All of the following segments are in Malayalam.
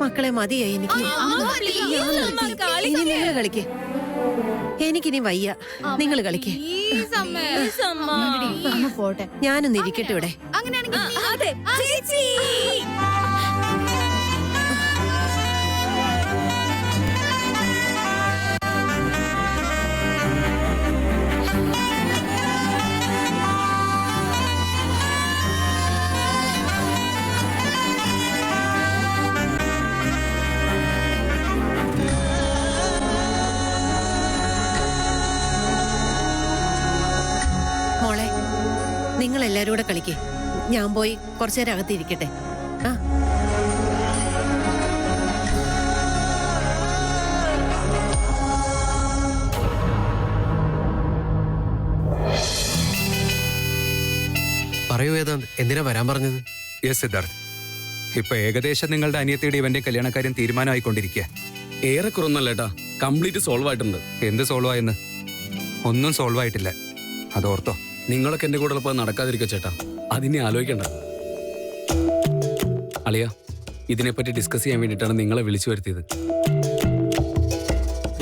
മക്കളെ മതിയായി എനിക്ക്. ഇനി നിങ്ങൾ കളിക്കേ. എനിക്കിനി വയ്യ, നിങ്ങൾ കളിക്കേ. ഞാനൊന്ന് ഇരിക്കട്ടെ ഇവിടെ. നിങ്ങൾ എല്ലാരും കൂടെ കളിക്കേ. ഞാൻ പോയി കുറച്ചു നേരം അകത്തിരിക്കട്ടെ. ആ പറയൂ വേദാന്ത്, എന്തിനാ വരാൻ പറഞ്ഞത്? യെസ് സിദ്ധാർത്ഥ്, ഇപ്പൊ ഏകദേശം നിങ്ങളുടെ അനിയത്തിയുടെ ഇവന്റെ കല്യാണക്കാര്യം തീരുമാനമായിക്കൊണ്ടിരിക്കുക. ഏറെക്കുറൊന്നല്ലേട്ടാ, കംപ്ലീറ്റ് സോൾവ് ആയിട്ടുണ്ട്. എന്ത് സോൾവ് ആയെന്ന്? ഒന്നും സോൾവ് ആയിട്ടില്ല, അതോർത്തോ. നിങ്ങളൊക്കെ എന്റെ കൂടെ ഉള്ളപ്പോൾ നടക്കാതിരിക്കോ ചേട്ടാ, അതിനെ ആലോചിക്കണ്ട. അളിയ, ഇതിനെപ്പറ്റി ഡിസ്കസ് ചെയ്യാൻ വേണ്ടിയിട്ടാണ് നിങ്ങളെ വിളിച്ചു വരുത്തിയത്.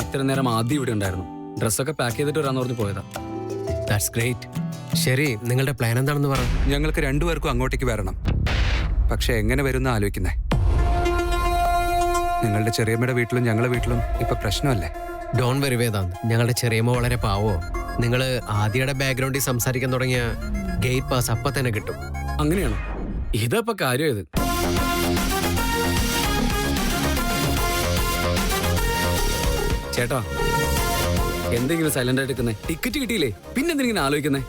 ഇത്ര നേരം ആദ്യം ഇവിടെ ഉണ്ടായിരുന്നു. ഡ്രസ്സൊക്കെ പാക്ക് ചെയ്തിട്ട് വരാന്ന് പറഞ്ഞ് പോയതാ. That's great. ശരി, നിങ്ങളുടെ പ്ലാൻ എന്താണെന്ന് പറ. ഞങ്ങൾക്ക് രണ്ടുപേർക്കും അങ്ങോട്ടേക്ക് വരണം. പക്ഷെ എങ്ങനെ വരുന്ന ആലോചിക്കുന്നേ. നിങ്ങളുടെ ചെറിയമ്മയുടെ വീട്ടിലും ഞങ്ങളുടെ വീട്ടിലും ഇപ്പൊ പ്രശ്നമല്ലേ? ഡോൺ വെറി വേദാന്ത്, ഞങ്ങളുടെ ചെറിയമ്മ വളരെ പാവോ. നിങ്ങൾ ആദ്യയുടെ ബാക്ക്ഗ്രൗണ്ടിൽ സംസാരിക്കാൻ തുടങ്ങിയ ഗേറ്റ് പാസ് അപ്പൊ തന്നെ കിട്ടും. അങ്ങനെയാണോ? ഇതപ്പൊ കാര്യം ഇത്. ചേട്ടാ, എന്തെങ്കിലും സൈലന്റ് ആയിട്ട് നിൽക്കുന്നേ? ടിക്കറ്റ് കിട്ടിയില്ലേ, പിന്നെന്തിങ്ങനെ ആലോചിക്കുന്നേ?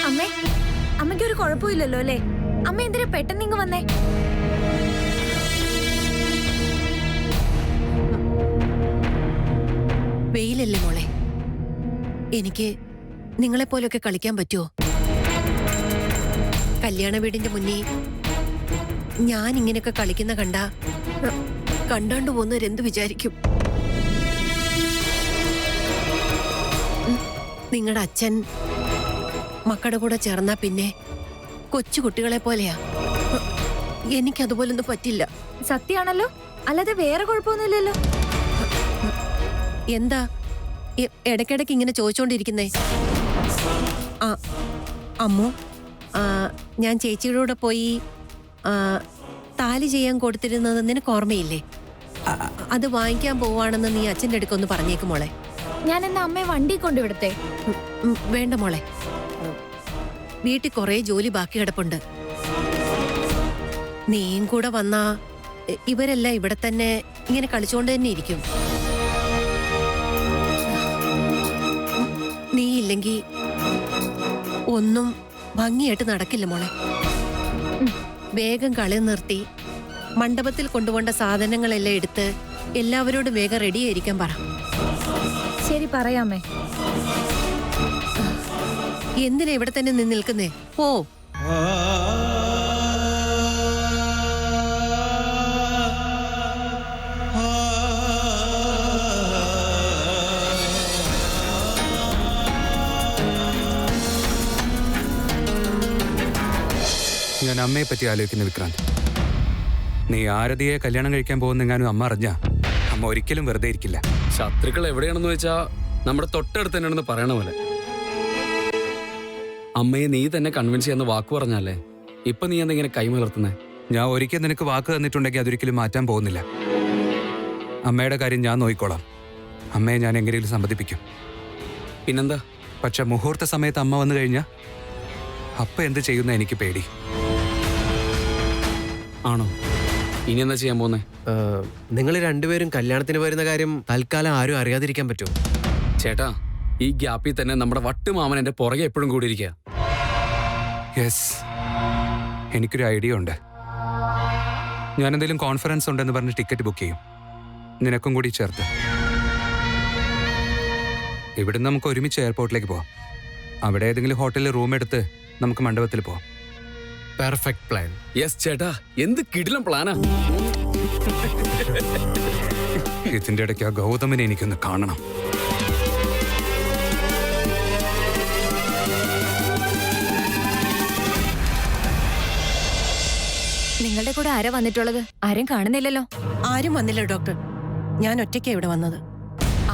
അമ്മേ, അമ്മയ്ക്ക് ഒരു കുഴപ്പമില്ലല്ലോ അല്ലേ? അമ്മ എന്തിനാ പെട്ടെന്ന് ഇങ്ങ് വന്നേ? വെയിലല്ലേ മോളെ, എനിക്ക് നിങ്ങളെപ്പോലൊക്കെ കളിക്കാൻ പറ്റുമോ? കല്യാണ വീടിന്റെ മുന്നിൽ ഞാൻ ഇങ്ങനെയൊക്കെ കളിക്കുന്ന കണ്ടാണ്ട് പോകുന്നവരെന്ത് വിചാരിക്കും? നിങ്ങളുടെ അച്ഛൻ മക്കളുടെ കൂടെ ചേർന്നാ പിന്നെ കൊച്ചു കുട്ടികളെ പോലെയാ. എനിക്കതുപോലൊന്നും പറ്റില്ല. സത്യാണല്ലോ, അല്ലാതെ വേറെ കുഴപ്പമൊന്നുമില്ലല്ലോ. എന്താ ഇടയ്ക്കിടയ്ക്ക് ഇങ്ങനെ ചോദിച്ചോണ്ടിരിക്കുന്നേ? ആ അമ്മു, ഞാൻ ചേച്ചിയുടെ കൂടെ പോയി താലി ചെയ്യാൻ കൊടുത്തിരുന്നത് നിനക്ക് ഓർമ്മയില്ലേ? അത് വാങ്ങിക്കാൻ പോവാണെന്ന് നീ അച്ഛൻ്റെ അടുക്കൊന്ന് പറഞ്ഞേക്കും മോളെ. ഞാൻ എന്നാ അമ്മയെ വണ്ടി കൊണ്ടുവിടട്ടെ? വേണ്ട മോളെ, വീട്ടിൽ കുറെ ജോലി ബാക്കി കിടപ്പുണ്ട്. നീയും കൂടെ വന്നാ ഇവരെല്ലാം ഇവിടെ തന്നെ ഇങ്ങനെ കളിച്ചോണ്ട് തന്നെ ഇരിക്കും. നീ ഇല്ലെങ്കി ഒന്നും ഭംഗിയായിട്ട് നടക്കില്ല മോളെ. വേഗം കളി നിർത്തി മണ്ഡപത്തിൽ കൊണ്ടുപോണ്ട സാധനങ്ങളെല്ലാം എടുത്ത് എല്ലാവരോടും വേഗം റെഡിയായിരിക്കാൻ പറ. ശരി, പറയാമേ. എന്തിനാ ഇവിടെ തന്നെ നിന്ന് നിൽക്കുന്നേ? ഓ ഞാൻ അമ്മയെ പറ്റി ആലോചിക്കുന്ന വിക്രാന്ത്. നീ ആരതിയെ കല്യാണം കഴിക്കാൻ പോകുന്നെങ്ങാനും അമ്മ അറിഞ്ഞാ അമ്മ ഒരിക്കലും വെറുതെ ഇരിക്കില്ല. ശത്രുക്കൾ എവിടെയാണെന്ന് വെച്ചാ നമ്മുടെ തൊട്ടടുത്ത് തന്നെയാണെന്ന് പറയണ പോലെ. അമ്മയെ നീ തന്നെ കൺവിൻസ് ചെയ്യാന്ന് വാക്ക് പറഞ്ഞല്ലേ, ഇപ്പൊ നീ എന്തെങ്കിലും കൈമലർത്തുന്നേ? ഞാൻ ഒരിക്കൽ നിനക്ക് വാക്ക് തന്നിട്ടുണ്ടെങ്കിൽ അതൊരിക്കലും മാറ്റാൻ പോകുന്നില്ല. അമ്മയുടെ കാര്യം ഞാൻ നോക്കിക്കോളാം. അമ്മയെ ഞാൻ എങ്ങനെയും സമ്മതിപ്പിക്കും. പിന്നെന്താ? പക്ഷെ മുഹൂർത്ത സമയത്ത് അമ്മ വന്നു കഴിഞ്ഞാൽ അപ്പ എന്ത് ചെയ്യുന്ന എനിക്ക് പേടി. ആണോ? ഇനി എന്താ ചെയ്യാൻ പോകുന്നേ? നിങ്ങൾ രണ്ടുപേരും കല്യാണത്തിന് വരുന്ന കാര്യം തൽക്കാലം ആരും അറിയാതിരിക്കാൻ പറ്റുമോ? ചേട്ടാ, ഈ ഗ്യാപ്പിൽ തന്നെ നമ്മുടെ വട്ടുമാമൻ എന്റെ പുറകെ എപ്പോഴും കൂടിയിരിക്കുക. യെസ്, എനിക്കൊരു ഐഡിയ ഉണ്ട്. ഞാൻ എന്തെങ്കിലും കോൺഫറൻസ് ഉണ്ടെന്ന് പറഞ്ഞ് ടിക്കറ്റ് ബുക്ക് ചെയ്യും, നിനക്കും കൂടി ചേർത്ത്. ഇവിടുന്ന് നമുക്ക് ഒരുമിച്ച് എയർപോർട്ടിലേക്ക് പോവാം. അവിടെ ഏതെങ്കിലും ഹോട്ടലിൽ റൂം എടുത്ത് നമുക്ക് മണ്ഡപത്തിൽ പോവാം. Perfect plan. യെസ് ചേട്ടാ, എന്ത് കിടിലം പ്ലാനാ. ഇതിന്റെ ഇടയ്ക്ക് ആ ഗൗതമിനെ എനിക്കൊന്ന് കാണണം. നിങ്ങളുടെ കൂടെ ആരാ വന്നിട്ടുള്ളത്? ആരും കാണുന്നില്ലല്ലോ. ആരും വന്നില്ല ഡോക്ടർ, ഞാൻ ഒറ്റയ്ക്കാ ഇവിടെ വന്നത്.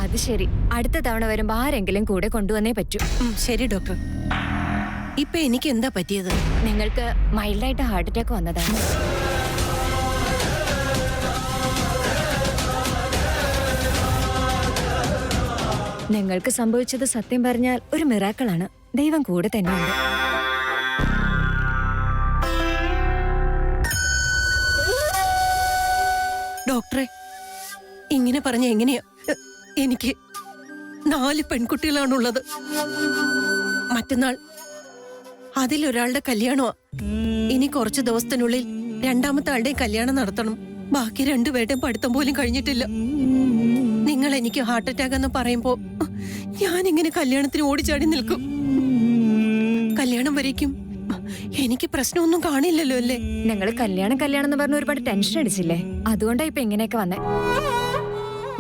അത് ശരി, അടുത്ത തവണ വരുമ്പോ ആരെങ്കിലും കൂടെ കൊണ്ടുവന്നേ പറ്റൂ. ശരി ഡോക്ടർ. ഇപ്പൊ എനിക്ക് എന്താ പറ്റിയത്? നിങ്ങൾക്ക് മൈൽഡായിട്ട് ഹാർട്ട് അറ്റാക്ക് വന്നതാണ്. നിങ്ങൾക്ക് സംഭവിച്ചത് സത്യം പറഞ്ഞാൽ ഒരു മിറാക്കിളാണ്. ദൈവം കൂടെ തന്നെയുണ്ട്. ഡോക്ടറെ, ഇങ്ങനെ പറഞ്ഞ എങ്ങനെയാ? എനിക്ക് 4 പെൺകുട്ടികളാണുള്ളത്. മറ്റന്നാൾ അതിലൊരാളുടെ കല്യാണമാ. ഇനി കുറച്ച് ദിവസത്തിനുള്ളിൽ രണ്ടാമത്തെ ആളുടെയും കല്യാണം നടത്തണം. ബാക്കി 2 പേരുടെയും പഠിത്തം പോലും കഴിഞ്ഞിട്ടില്ല. നിങ്ങൾ എനിക്ക് ഹാർട്ട് അറ്റാക്ക് എന്ന് പറയുമ്പോ ഞാൻ ഇങ്ങനെ കല്യാണത്തിന് ഓടിച്ചാടി നിൽക്കും. കല്യാണം വരേക്കും എനിക്ക് പ്രശ്നമൊന്നും കാണില്ലല്ലോ അല്ലേ? ഞങ്ങള് കല്യാണം എന്ന് പറഞ്ഞ ഒരുപാട് ടെൻഷൻ അടിച്ചില്ലേ? അതുകൊണ്ടാ ഇപ്പൊ ഇങ്ങനെയൊക്കെ വന്നേ.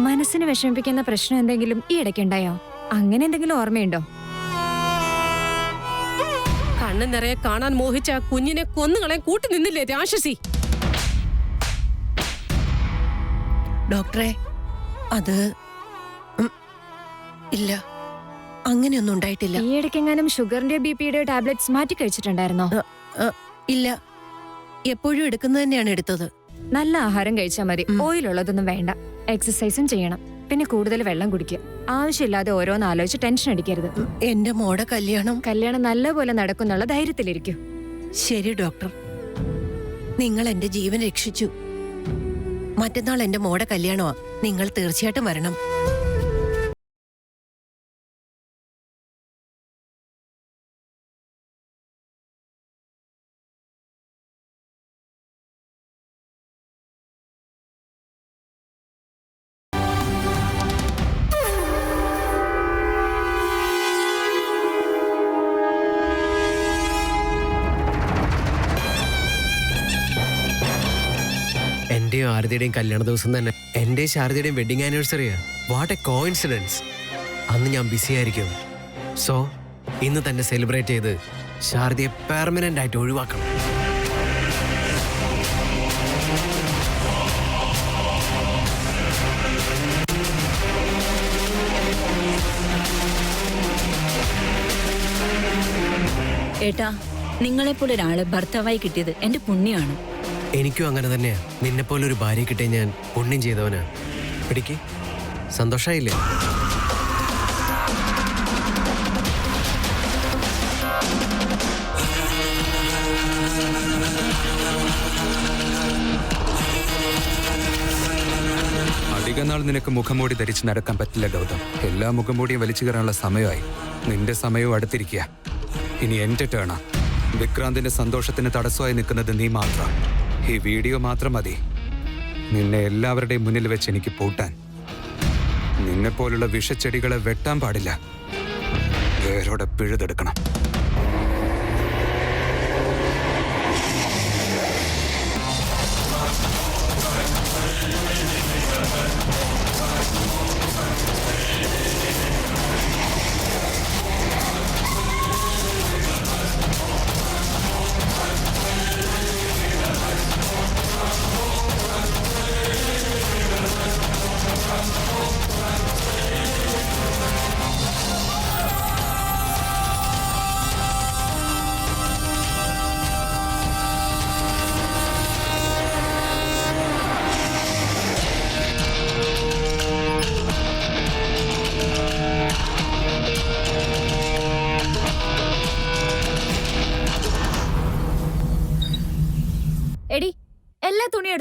മനസ്സിന് വിഷമിപ്പിക്കുന്ന പ്രശ്നം എന്തെങ്കിലും ഈ ഇടയ്ക്ക് ഉണ്ടായോ? അങ്ങനെ എന്തെങ്കിലും ഓർമ്മയുണ്ടോ? കണ്ണു നിറയെ കാണാൻ മോഹിച്ച കുഞ്ഞിനെ കൊന്നുകളെ കൂട്ടി നിന്നില്ലേ രാക്ഷസി? ഡോക്ടറെ, അത് ഇല്ല, അങ്ങനെയൊന്നും ഉണ്ടായിട്ടില്ല. ഈ ഇടയ്ക്കെങ്ങാനും ഷുഗറിന്റെ ബിപിയുടെ ടാബ്ലറ്റ്സ് മാറ്റി കഴിച്ചിട്ടുണ്ടായിരുന്നോ? ഇല്ല, എപ്പോഴും എടുക്കുന്നത് തന്നെയാണ് എടുത്തത്. നല്ല ആഹാരം കഴിച്ചാൽ മതി, ഓയിലുള്ളതൊന്നും വേണ്ട. എക്സസൈസും ചെയ്യണം, പിന്നെ കൂടുതൽ വെള്ളം കുടിക്കുക. ആവശ്യമില്ലാതെ ഓരോന്ന് ആലോചിച്ച് ടെൻഷൻ അടിക്കരുത്. എന്റെ മോടെ കല്യാണം നല്ലപോലെ നടക്കുന്നുള്ള ധൈര്യത്തിലിരിക്കും. ശരി ഡോക്ടർ, നിങ്ങൾ എന്റെ ജീവൻ രക്ഷിച്ചു. മറ്റന്നാൾ എന്റെ മോടെ കല്യാണമാ, നിങ്ങൾ തീർച്ചയായിട്ടും വരണം. എന്റെയും ആരതിയുടെയും കല്യാണ ദിവസം തന്നെ എന്റെയും ശാരദയുടെയും വെഡിങ് ആനിവേഴ്സറിയാ. What a coincidence. അന്ന് ഞാൻ ബിസി ആയിരിക്കും. സോ ഇന്ന് തന്നെ സെലിബ്രേറ്റ് ചെയ്ത് ശാരദയെ പെർമനന്റ് ആയിട്ട് ഒഴിവാക്കണം. ഏട്ടാ, നിങ്ങളെപ്പോലെ ഒരാള് ഭർത്താവായി കിട്ടിയത് എന്റെ പുണ്യമാണ്. എനിക്കും അങ്ങനെ തന്നെയാ. നിന്നെപ്പോലെ ഒരു ഭാര്യ കിട്ടിയ ഞാൻ പുണ്യം ചെയ്തവനാ. പിടിക്ക്, സന്തോഷായില്ലേ? അധികനാൾ നിനക്ക് മുഖംമൂടി ധരിച്ച് നടക്കാൻ പറ്റില്ല ഗൗതം. എല്ലാ മുഖംമൂടിയും വലിച്ചു കയറാനുള്ള സമയമായി. നിന്റെ സമയവും അടുത്തിരിക്കുക. ഇനി എന്റെ ടേണാ. വിക്രാന്തിന്റെ സന്തോഷത്തിന് തടസ്സമായി നിൽക്കുന്നത് നീ മാത്രം. ഈ വീഡിയോ മാത്രം മതി നിന്നെ എല്ലാവരുടെയും മുന്നിൽ വെച്ച് എനിക്ക് പൂട്ടാൻ. നിന്നെപ്പോലുള്ള വിഷച്ചെടികളെ വെട്ടാൻ പാടില്ല, വേരോടെ പിഴുതെടുക്കണം.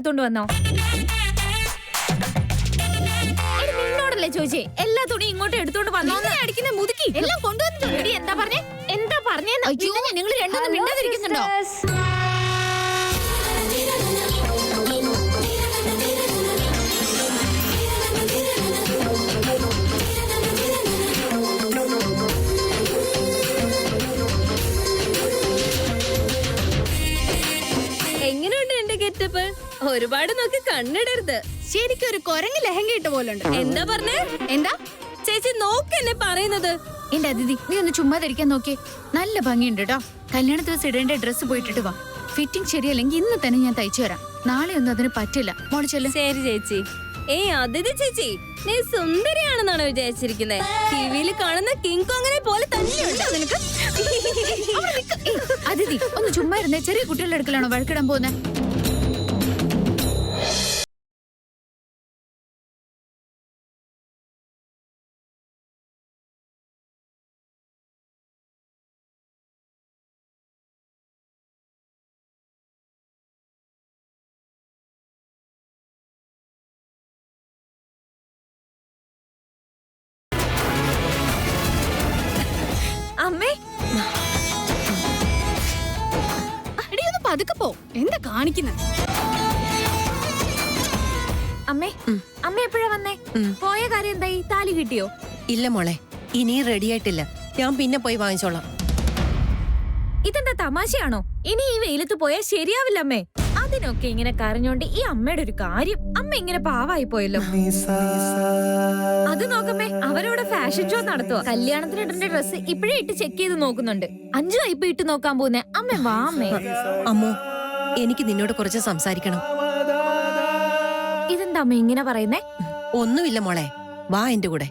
എടുത്തോണ്ട് വന്നോ? നിന്നോടല്ലേ ചോദിച്ചേ? എല്ലാ തുണി ഇങ്ങോട്ട് എടുത്തോണ്ട് വന്നോ? അടിക്കുന്ന മുതുക്കി എല്ലാം കൊണ്ടുവന്നിട്ടുണ്ട്. എന്താ പറഞ്ഞേ? എന്താ പറഞ്ഞേ? നിങ്ങൾ രണ്ടൊന്നും മിണ്ടാതിരിക്കുന്നുണ്ടോ? എങ്ങനെയുണ്ട് എന്റെ ഗെറ്റപ്പ്? ഒരുപാട് നോക്കി കണ്ണിടരുത്. ശരിക്കും ഒരു കൊരങ്ങ് ലെഹങ്ക ഇട്ട പോലുണ്ട്. എന്താ പറഞ്ഞേ? എന്താ ചേച്ചി നോക്ക് എന്നെ പറയുന്നത്. എന്റെ അതിഥി, നീ ഒന്ന് ചുമ്മാ ധരിക്കാൻ നോക്കിയേ. നല്ല ഭംഗിയുണ്ട് കേട്ടോ. കല്യാണ ദിവസം ഇടേണ്ട ഡ്രസ്സ് പോയിട്ടിട്ട് വാ. ഫിറ്റിംഗ് ശരിയല്ലെങ്കിൽ ഇന്ന് തന്നെ ഞാൻ തയ്ച്ചു തരാം. നാളെ ഒന്നും അതിന് പറ്റില്ല. മോള് ചെല്ല്. ശരി ചേച്ചി. ഏയ് അതിഥി ചേച്ചി, നീ സുന്ദരിയാണെന്നാണ് വിചാരിച്ചിരിക്കുന്നത്. ടിവിയിൽ കാണുന്ന കിങ് കോങ്ങിനെ പോലെ തന്നെയുണ്ടോ നിനക്ക്? അതിഥി ഒന്ന് ചുമ്മാ ഇരുന്നേ. ചെറിയ കുട്ടികളുടെ അടുക്കലാണോ വഴക്കിടാൻ പോകുന്നത്? അമ്മേ, എടി ഒന്ന് പതുക്കെ പോ. എന്താ കാണിക്കുന്നത്? അമ്മേ, അമ്മ എപ്പോഴാ വന്നേ? പോയ കാര്യം എന്തായി? താലി കിട്ടിയോ? ഇല്ല മോളെ, ഇനിയും റെഡി ആയിട്ടില്ല. ഞാൻ പിന്നെ പോയി വാങ്ങിച്ചോളാം. ഇതെന്താ തമാശയാണോ? ഇനി ഈ വെയിലത്ത് പോയാൽ ശരിയാവില്ല അമ്മേ. അതിനൊക്കെ ഇങ്ങനെ കരഞ്ഞോണ്ട് ഈ അമ്മയുടെ ഒരു കാര്യം. അമ്മ ഇങ്ങനെ പാവായി പോയല്ലോ. അത് നോക്കമ്മേ, അവരവിടെ ഫാഷൻ ഷോ നടത്തുക. കല്യാണത്തിന് ഇടേണ്ട ഡ്രസ്സ് ഇപ്പോഴേ ഇട്ട് ചെക്ക് ചെയ്ത് നോക്കുന്നുണ്ട്. 5 ഇപ്പൊ ഇട്ട് നോക്കാൻ പോകുന്നേ. അമ്മ വാ അമ്മേ. അമ്മോ, എനിക്ക് നിന്നോട് കുറച്ച് സംസാരിക്കണം. ഇതെന്താ അമ്മ ഇങ്ങനെ പറയുന്നേ? ഒന്നുമില്ല മോളെ, വാ എന്റെ കൂടെ.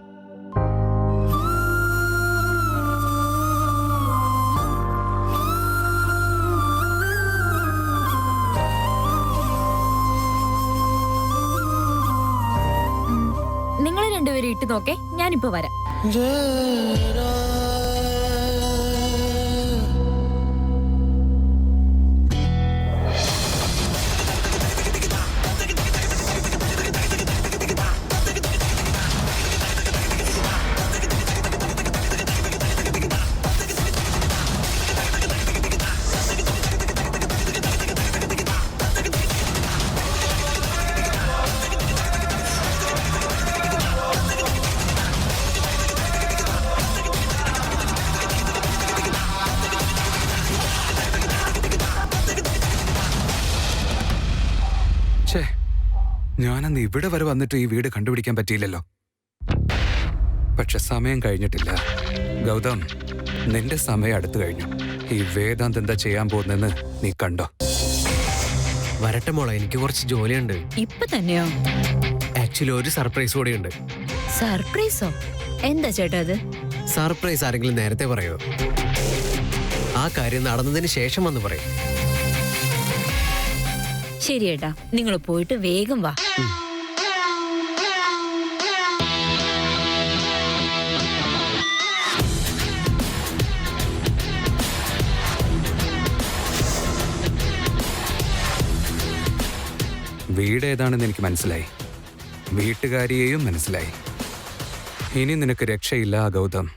നിങ്ങൾ രണ്ടുപേരും ഇട്ട് നോക്കേ, ഞാനിപ്പോ വരാം. ഞാനന്ന് ഇവിടെ വരെ വന്നിട്ട് ഈ വീട് കണ്ടുപിടിക്കാൻ പറ്റിയില്ലല്ലോ. പക്ഷെ സമയം കഴിഞ്ഞിട്ടില്ല. ഗൗതം, നിന്റെ സമയം അടുത്തു കഴിഞ്ഞു. ഈ വേദാന്ത് എന്താ ചെയ്യാൻ പോകുന്നെന്ന് നീ കണ്ടോ? വരട്ടെ മോളെ, എനിക്ക് കുറച്ച് ജോലിയുണ്ട്. ഇപ്പൊ തന്നെയോ? ആക്ച്വലി ഒരു സർപ്രൈസ് കൂടിയുണ്ട്. സർപ്രൈസോ? എന്താ ചേട്ടാ അത്? സർപ്രൈസ് ആരെങ്കിലും നേരത്തെ പറയോ? ആ കാര്യം നടന്നതിന് ശേഷം വന്ന് പറയും. ശരി ഏട്ടാ, നിങ്ങൾ പോയിട്ട് വേഗം വാ. വീട് ഏതാണെന്ന് എനിക്ക് മനസ്സിലായി, വീട്ടുകാരിയെയും മനസ്സിലായി. ഇനി നിനക്ക് രക്ഷയില്ല ഗൗതം.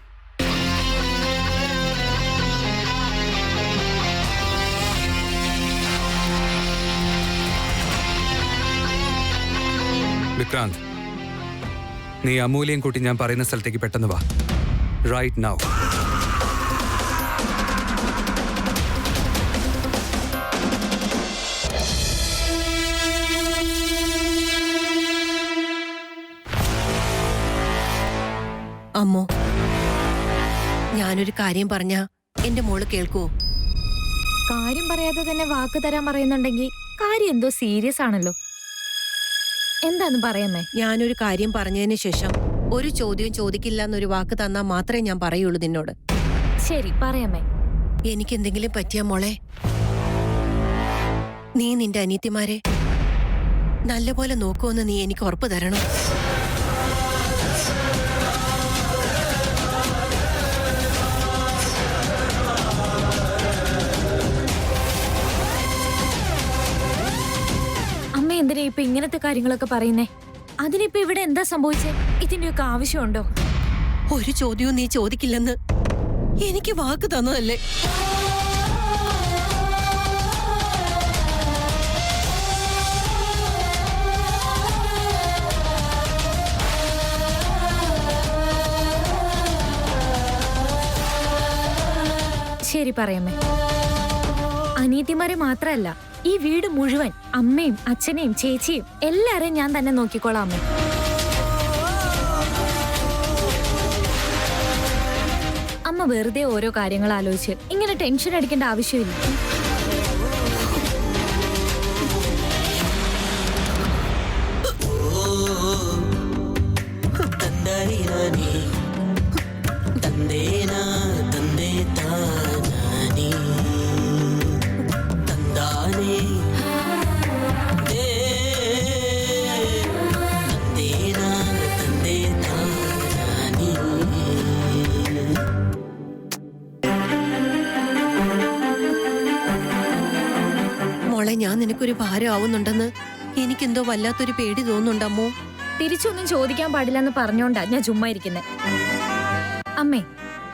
വിക്രാന്ത്, നീ അമൂല്യം കൂട്ടി ഞാൻ പറയുന്ന സ്ഥലത്തേക്ക് പെട്ടെന്ന് വാ. Right now. അമ്മോ, ഞാനൊരു കാര്യം പറഞ്ഞ എന്റെ മോള് കേൾക്കുവോ? കാര്യം പറയാതെ തന്നെ വാക്ക് തരാൻ പറയുന്നുണ്ടെങ്കിൽ കാര്യം എന്തോ സീരിയസ് ആണല്ലോ. എന്താന്ന് പറയാമേ? ഞാനൊരു കാര്യം പറഞ്ഞതിന് ശേഷം ഒരു ചോദ്യവും ചോദിക്കില്ല എന്നൊരു വാക്ക് തന്നാ മാത്രമേ ഞാൻ പറയുള്ളൂ നിന്നോട്. ശരി, പറയാമേ. എനിക്കെന്തെങ്കിലും പറ്റിയ മോളെ, നീ നിന്റെ അനിയത്തിമാരെ നല്ലപോലെ നോക്കുമെന്ന് നീ എനിക്ക് ഉറപ്പ് തരണം. എന്തിനാ ഇപ്പൊ ഇങ്ങനത്തെ കാര്യങ്ങളൊക്കെ പറയുന്നേ? അതിനിപ്പോ ഇവിടെ എന്താ സംഭവിച്ചേ? ഇതിന്റെയൊക്കെ ആവശ്യമുണ്ടോ? ഒരു ചോദ്യവും നീ ചോദിക്കില്ലെന്ന് എനിക്ക് വാക്ക് തന്നതല്ലേ? ശരി പറയാമേ. അനിയത്തിമാരെ മാത്രല്ല, ഈ വീട് മുഴുവൻ അമ്മയും അച്ഛനെയും ചേച്ചിയും എല്ലാരെയും ഞാൻ തന്നെ നോക്കിക്കോളാം അമ്മേ. അമ്മ വെറുതെ ഓരോ കാര്യങ്ങൾ ആലോചിച്ച് ഇങ്ങനെ ടെൻഷൻ അടിക്കേണ്ട ആവശ്യമില്ല. മോളെ, ഞാൻ നിനക്കൊരു ഭാരം ആവുന്നുണ്ടെന്ന് എനിക്കെന്തോ വല്ലാത്തൊരു പേടി തോന്നുന്നുണ്ടമ്മോ. തിരിച്ചൊന്നും ചോദിക്കാൻ പാടില്ലെന്ന് പറഞ്ഞോണ്ടാ ഞാൻ ചുമ്മാ ഇരിക്കുന്നെ. അമ്മേ,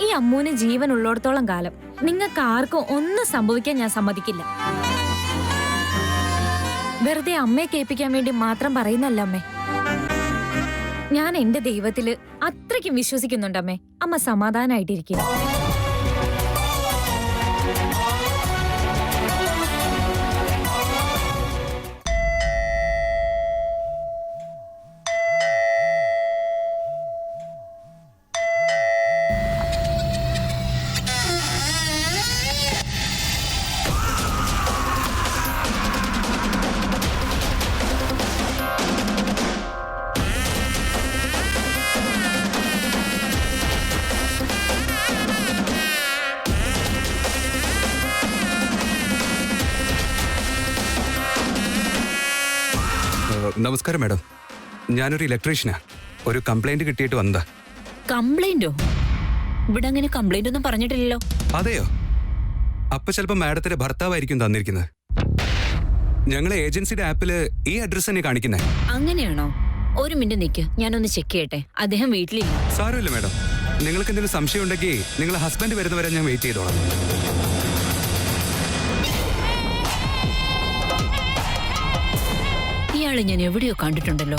ഈ അമ്മൂന് ജീവൻ ഉള്ളിടത്തോളം കാലം നിങ്ങൾക്ക് ആർക്കും ഒന്നും സംഭവിക്കാൻ ഞാൻ സമ്മതിക്കില്ല. വെറുതെ അമ്മയെ കേൾപ്പിക്കാൻ വേണ്ടി മാത്രം പറയുന്നല്ല അമ്മേ. ഞാൻ എന്റെ ദൈവത്തില് അത്രയ്ക്കും വിശ്വസിക്കുന്നുണ്ടമ്മേ. അമ്മ സമാധാനായിട്ടിരിക്കുക. നമസ്കാരം മാഡം, ഞാനൊരു ഇലക്ട്രീഷ്യനാ. ഒരു കംപ്ലൈന്റ് കിട്ടിയിട്ട് വന്നതാ. കംപ്ലൈന്റോ? ഇവിടെ അങ്ങനെ കംപ്ലൈന്റ് ഒന്നും പറഞ്ഞിട്ടില്ലല്ലോ. അതെയോ? അപ്പൊ ചിലപ്പോ മാഡത്തിന്റെ ഭർത്താവായിരിക്കും തന്നിരിക്കുന്നത്. ഞങ്ങളെ ഏജൻസിയുടെ ആപ്പില് ഈ അഡ്രസ് തന്നെ കാണിക്കുന്നേ. അങ്ങനെയാണോ? ഒരു മിനിറ്റ് നിൽക്ക്, ഞാനൊന്ന് ചെക്ക് ചെയ്യട്ടെ. അദ്ദേഹം വീട്ടിലില്ല. സാരമില്ല മാഡം, നിങ്ങൾക്ക് എന്തെങ്കിലും സംശയം ഉണ്ടെങ്കിൽ നിങ്ങളെ ഹസ്ബൻഡ് വരുന്നവരെ ഞാൻ വെയിറ്റ് ചെയ്തോളാം. ഇയാളെ ഞാൻ എവിടെയോ കണ്ടിട്ടുണ്ടല്ലോ.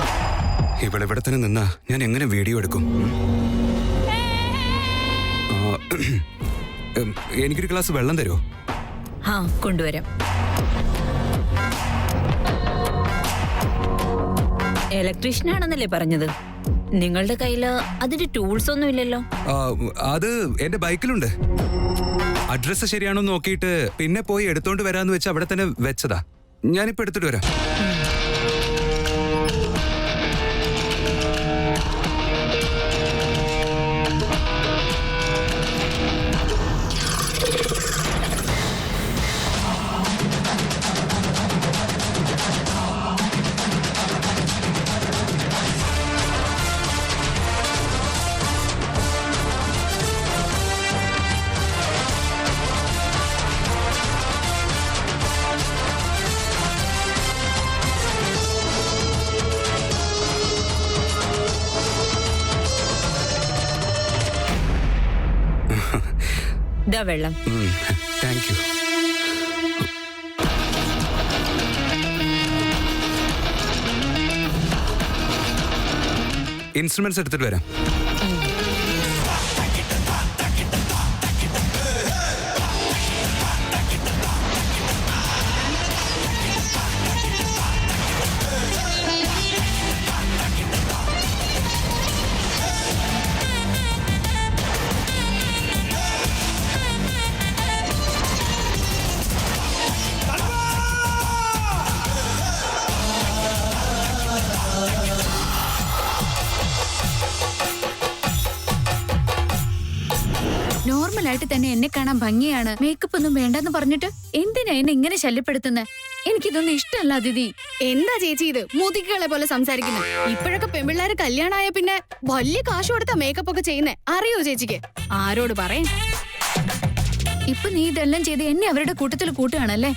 ഇവിടെ തന്നെ നിന്നാ ഞാൻ എങ്ങനെ വീഡിയോ എടുക്കും? എനിക്കൊരു ഗ്ലാസ് വെള്ളം തരുമോ? ആ, കൊണ്ടുവരാം. ഇലക്ട്രീഷ്യനാണെന്നല്ലേ പറഞ്ഞത്? നിങ്ങളുടെ കയ്യില് അതിന്റെ ടൂൾസ് ഒന്നും ഇല്ലല്ലോ. അത് എന്റെ ബൈക്കിലുണ്ട്. അഡ്രസ് ശരിയാണോ നോക്കിയിട്ട് പിന്നെ പോയി എടുത്തോണ്ട് വരാന്ന് വെച്ച് അവിടെ തന്നെ വെച്ചതാ. ഞാനിപ്പോ എടുത്തിട്ട് വരാം. ദാ വെള്ളം. Thank you. ഇൻസ്ട്രുമെന്റ്സ് എടുത്തിട്ട് വരാം. നോർമലായിട്ട് തന്നെ എന്നെ കാണാൻ ഭംഗിയാണ്, മേക്കപ്പ് ഒന്നും വേണ്ടെന്ന് പറഞ്ഞിട്ട് എന്തിനാ എന്നെ ഇങ്ങനെ ശല്യപ്പെടുത്തുന്നത്? എനിക്കിതൊന്നും ഇഷ്ടമല്ല അതിഥി. എന്താ ചേച്ചി ഇത് മുതികളെ പോലെ സംസാരിക്കുന്നത്? ഇപ്പോഴൊക്കെ പെൺപിള്ളേര് കല്യാണമായ പിന്നെ വലിയ കാശ് കൊടുത്ത മേക്കപ്പ് ഒക്കെ ചെയ്യുന്നേ അറിയോ ചേച്ചിക്ക്? ആരോട് പറയും? ഇപ്പൊ നീ ഇതെല്ലാം ചെയ്ത് എന്നെ അവരുടെ കൂട്ടത്തിൽ കൂട്ടുകയാണല്ലേ?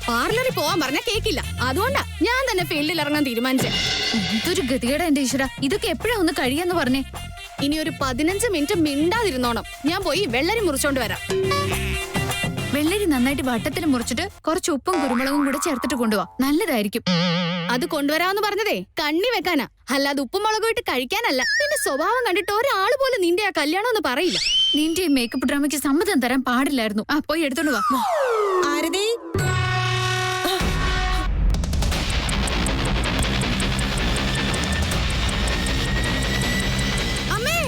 പാർലറിൽ പോവാൻ പറഞ്ഞ കേക്കില്ല. അതുകൊണ്ടാ ഞാൻ തന്നെ ഫീൽഡിൽ ഇറങ്ങാൻ തീരുമാനിച്ചേ. ഇതൊരു ഗതികേടാ എന്റെ ഈശ്വര. ഇതൊക്കെ എപ്പോഴാ ഒന്ന് കഴിയാന്ന് പറഞ്ഞേ. ഇനി ഒരു 15 മിനിറ്റ് മിണ്ടാതിരുന്നോണം. ഞാൻ പോയി വെള്ളരി മുറിച്ചോണ്ട് വരാം. വെള്ളരി നന്നായിട്ട് വട്ടത്തിന് മുറിച്ചിട്ട് കുറച്ച് ഉപ്പും കുരുമുളകും കൂടെ ചേർത്തിട്ട് കൊണ്ടുപോവാ. നല്ലതായിരിക്കും. അത് കൊണ്ടുവരാമെന്ന് പറഞ്ഞതേ കണ്ണി വെക്കാനാ, അല്ലാതെ ഉപ്പും മുളകും ഇട്ട് കഴിക്കാനല്ല. നിന്റെ സ്വഭാവം കണ്ടിട്ട് ഒരാള് പോലും നിന്റെ ആ കല്യാണം എന്ന് പറയില്ല. നിന്റെ മേക്കപ്പ് ഡ്രാമയ്ക്ക് സമ്മതം തരാൻ പാടില്ലായിരുന്നു. ആ പോയി എടുത്തോണ്ട് വാ. ആരതി, അമ്മേ,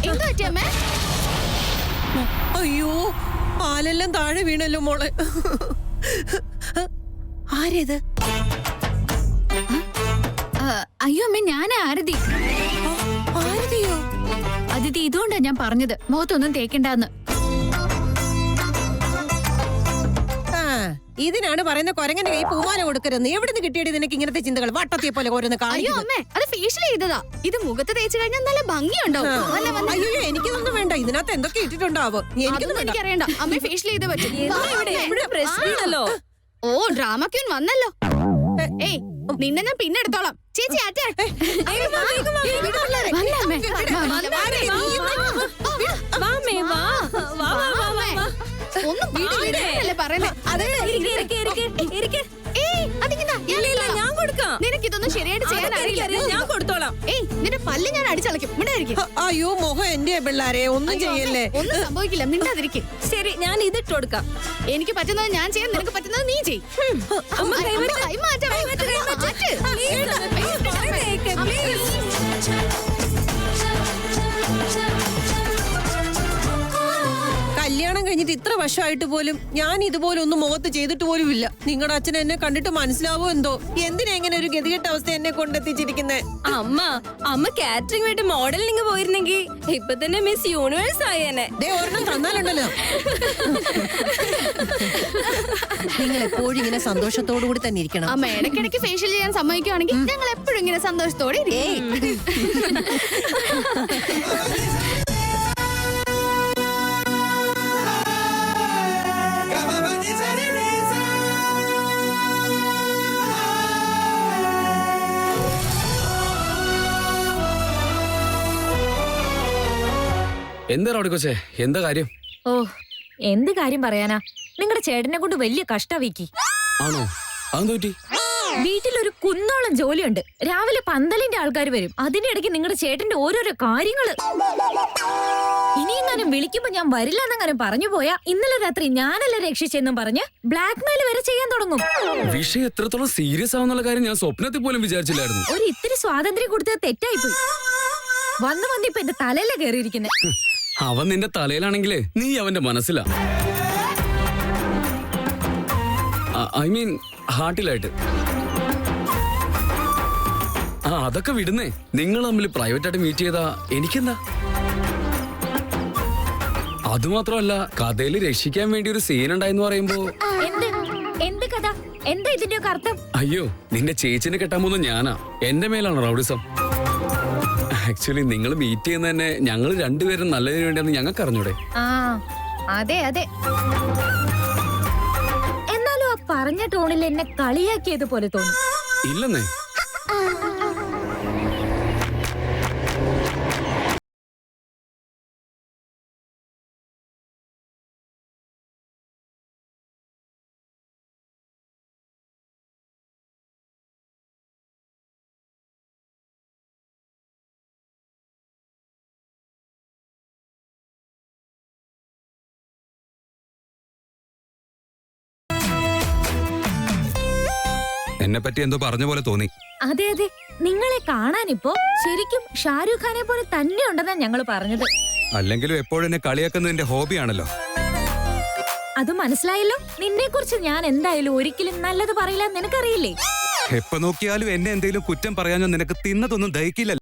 എന്ത് പറ്റി അമ്മേ? അയ്യോ പാലെല്ലാം താഴെ വീണല്ലോ മോളെ. ആരേത്? അയ്യോ അമ്മേ, ഞാനാ ആരതി. ആരതിയോ? അതിഥി, ഇതുകൊണ്ടാ ഞാൻ പറഞ്ഞത് മുഖത്തൊന്നും തേക്കണ്ടെന്ന്. ഇതിനാണ് പറയുന്ന കൊരങ്ങന്റെ കൈ പൂമാല കൊടുക്കരുത്. എവിടെ നിന്ന് കിട്ടിയത് നിനക്ക് ഇങ്ങനത്തെ ചിന്തകൾ? വട്ടത്തിയെ പോലെ ഓരോന്ന് അയ്യോ കാണിക്കുന്നു. അമ്മേ, അത് ഫേഷ്യൽ ചെയ്തതാ. ഇത് മുഖത്ത് തേച്ച് കഴിഞ്ഞാൽ നല്ല ഭംഗിയുണ്ടാവും. അയ്യോ എനിക്കിതൊന്നും വേണ്ട. ഇതിനകത്ത് എന്തൊക്കെ ഇട്ടിട്ടുണ്ടാവോ? എനിക്കൊന്നും വേണ്ട. എനിക്കറിയണ്ട. അമ്മ ഫേഷ്യൽ ചെയ്തേ പറ്റും. പ്രശ്നമല്ലോ. ഓ, ഡ്രാമ ക്യൂൻ വന്നല്ലോ. ഏയ്, നിന്നെ ഞാൻ പിന്നെ എടുത്തോളാം. ചേച്ചി ആറ്റേ. ഞാൻ കൊടുക്കാം. നിനക്കിതൊന്നും ശരിയായിട്ട് ചെയ്യാൻ അറിയില്ല. ഞാൻ കൊടുത്തോളാം. ഏയ്, നിന്റെ പല്ല് ഞാൻ അടിച്ചളക്കും. മിണ്ടായിരിക്കും. അയ്യോ മുഖം എന്റെ പിള്ളാരെ ഒന്നും ചെയ്യല്ലേ. ഒന്നും സംഭവിക്കില്ല. മിണ്ടാതിരിക്കും. ശരി, ഞാൻ ഇതിട്ട് കൊടുക്കാം. എനിക്ക് പറ്റുന്നത് ഞാൻ ചെയ്യാം, നിനക്ക് പറ്റുന്നത് നീ ചെയ്യും. അമ്മ കൈമാറ്റം. കല്യാണം കഴിഞ്ഞിട്ട് ഇത്ര വർഷമായിട്ട് പോലും ഞാൻ ഇതുപോലെ ഒന്നും മുഖത്ത് ചെയ്തിട്ട് പോലും ഇല്ല. നിങ്ങളുടെ അച്ഛൻ എന്നെ കണ്ടിട്ട് മനസ്സിലാവോ എന്തോ? എന്തിനാ ഇങ്ങനെ ഒരു ഗതികെട്ട അവസ്ഥ എന്നെ കൊണ്ടെത്തിച്ചിരിക്കുന്നത്? അമ്മ കാറ്ററിംഗ് വേണ്ടി മോഡലിംഗ് പോയിരുന്നെങ്കിൽ ഇപ്പൊ തന്നെ മിസ് യൂണിവേഴ്സ് ആയേനെ. ഒരെണ്ണം തന്നാലുണ്ടല്ലോ. നിങ്ങൾ എപ്പോഴും ഇങ്ങനെ സന്തോഷത്തോടു കൂടി തന്നെ ഇരിക്കണം. അമ്മ ഇടയ്ക്കിടയ്ക്ക് ഫേഷ്യൽ ചെയ്യാൻ സമ്മതിക്കുവാണെങ്കിൽ ഞങ്ങൾ എപ്പോഴും ഇങ്ങനെ സന്തോഷത്തോടെ ഇരിക്കും. എന്താ റൗഡി കൊച്ചേ, എന്താ കാര്യം? ഓ, എന്ത് കാര്യം പറയാനാ? നിങ്ങളുടെ ചേട്ടനെ കൊണ്ട് വലിയ കഷ്ടവീക്കി. ആണോ? അതെന്ത് പറ്റി? വീട്ടിലൊരു കുന്നോളം ജോലിയുണ്ട്. രാവിലെ പന്തലിന്റെ ആൾക്കാർ വരും. അതിനിടയ്ക്ക് നിങ്ങളുടെ ചേട്ടന്റെ ഓരോരോ കാര്യങ്ങള്. ഇനിയെങ്ങാനും വിളിക്കുമ്പോ ഞാൻ വരില്ല എന്നെങ്ങാനും പറഞ്ഞു പോയാ ഇന്നലെ രാത്രി ഞാനല്ല രക്ഷിച്ചെന്നും പറഞ്ഞ് ബ്ലാക്ക് മെയിൽ വരെ ചെയ്യാൻ തുടങ്ങും. വിഷയം എത്രത്തോളം സീരിയസ് ആവുന്നുള്ള കാര്യം ഞാൻ സ്വപ്നത്തിൽ പോലും വിചാരിച്ചില്ലായിരുന്നു. ഒരു ഇത്തിരി സ്വാതന്ത്ര്യം കൊടുത്തത് തെറ്റായിപ്പോയി. വന്ന് ഇപ്പൊ എന്റെ തലയില കയറിയിരിക്കുന്നെ. അവൻ നിന്റെ തലയിലാണെങ്കിലേ നീ അവന്റെ മനസ്സിലാ. ഐ മീൻ ഹാർട്ടിലായിട്ട്. അതൊക്കെ വിടുന്നേ. നിങ്ങൾ തമ്മിൽ പ്രൈവറ്റ് ആയിട്ട് മീറ്റ് ചെയ്താ എനിക്കെന്താ? അതുമാത്രമല്ല, കഥയിൽ രക്ഷിക്കാൻ വേണ്ടി ഒരു സീൻ ഉണ്ടായെന്ന് പറയുമ്പോ എന്ത് കഥ? എന്താ ഇതിന്റെയൊക്കെ അർത്ഥം? അയ്യോ, നിന്റെ ചേച്ചിനെ കെട്ടാൻ പോകുന്ന ഞാനാ. എന്റെ മേലാണ് റൗഡിസം. ആക്ച്വലി നിങ്ങൾ മീറ്റ് ചെയ്യുന്ന തന്നെ ഞങ്ങൾ രണ്ടുപേരും നല്ലതിന് വേണ്ടിയാണെന്ന് ഞങ്ങൾക്ക് അറിഞ്ഞൂടെ? അതെ അതെ. എന്നാലും ആ പറഞ്ഞ ടോണിൽ എന്നെ കളിയാക്കിയത് പോലെ തോന്നി. ഇല്ലെന്നേ. എന്നെ പറ്റി എന്തോ പറഞ്ഞ പോലെ തോന്നി. അതെ അതെ, നിങ്ങളെ കാണാനിപ്പോ ശരിക്കും ഷാരൂഖ് ഖാനെ പോലെ തന്നെ ഉണ്ടെന്നാ ഞങ്ങൾ പറഞ്ഞത്. അല്ലെങ്കിലും എപ്പോഴും എന്നെ കളിയാക്കുന്നത് എന്റെ ഹോബിയാണല്ലോ. അത് മനസ്സിലായല്ലോ. നിന്നെ കുറിച്ച് ഞാൻ എന്തായാലും ഒരിക്കലും നല്ലത് പറയില്ല, നിനക്കറിയില്ലേ? എപ്പോ നോക്കിയാലും എന്നെ എന്തെങ്കിലും കുറ്റം പറയാനോ നിനക്ക് തിന്നതൊന്നും ദഹിക്കില്ല.